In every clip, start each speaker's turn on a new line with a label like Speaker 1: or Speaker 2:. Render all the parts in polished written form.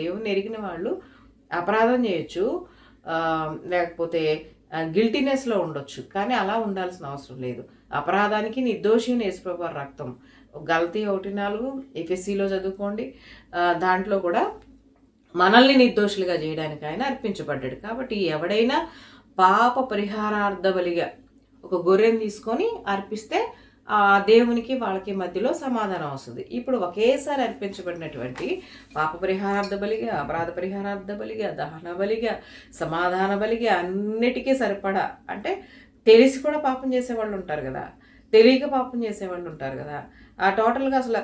Speaker 1: దేవుణ్ణి ఎరిగిన వాళ్ళు అపరాధం చేయొచ్చు, లేకపోతే గిల్టీనెస్లో ఉండొచ్చు, కానీ అలా ఉండాల్సిన అవసరం లేదు. అపరాధానికి నిర్దోషి అయిన యేసుప్రభు వారి రక్తం, గలతీ 1:4 ఎఫెసీలో చదువుకోండి, దాంట్లో కూడా మనల్ని నిర్దోషులుగా చేయడానికి ఆయన అర్పించబడ్డాడు. కాబట్టి ఎవడైనా పాప పరిహారార్థ బలిగా ఒక గొర్రెని తీసుకొని అర్పిస్తే ఆ దేవునికి వాళ్ళకి మధ్యలో సమాధానం వస్తుంది. ఇప్పుడు ఒకేసారి అర్పించబడినటువంటి పాప పరిహారార్థ బలిగా, అపరాధ పరిహారార్థ బలిగా, దహన బలిగా, సమాధాన బలిగా అన్నిటికీ సరిపడా, అంటే తెలిసి కూడా పాపం చేసేవాళ్ళు ఉంటారు కదా, తెలియక పాపం చేసేవాళ్ళు ఉంటారు కదా, ఆ టోటల్గా అసలు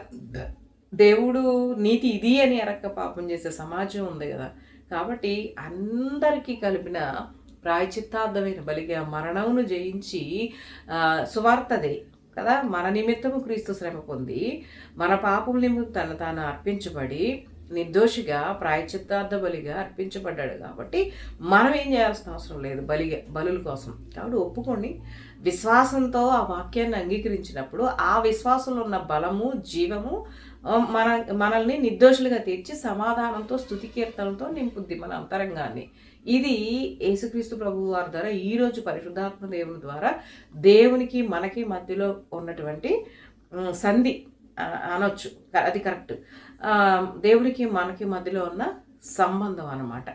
Speaker 1: దేవుడు నీతి ఇది అని ఎరక్క పాపం చేసే సమాజం ఉంది కదా. కాబట్టి అందరికీ కలిపిన ప్రాయచిత్తార్థమైన బలిగా మరణమును జయించి సువార్తదే కదా, మన నిమిత్తము క్రీస్తు శ్రమ పొంది మన పాపం నిమిత్తం తాను అర్పించబడి నిర్దోషిగా ప్రాయచిత్తార్థ బలిగా అర్పించబడ్డాడు. కాబట్టి మనం ఏం చేయాల్సిన అవసరం లేదు బలుల కోసం. కాబట్టి ఒప్పుకొని విశ్వాసంతో ఆ వాక్యాన్ని అంగీకరించినప్పుడు ఆ విశ్వాసంలో ఉన్న బలము, జీవము మనల్ని నిర్దోషులుగా తీర్చి సమాధానంతో, స్తుతి కీర్తనలతో నింపుద్ది మన అంతరంగాన్ని. ఇది యేసుక్రీస్తు ప్రభువు వారి ద్వారా ఈరోజు పరిశుద్ధాత్మ దేవుని ద్వారా దేవునికి మనకి మధ్యలో ఉన్నటువంటి సంధి అనొచ్చు, అది కరెక్ట్. దేవునికి మనకి మధ్యలో ఉన్న సంబంధం అన్నమాట.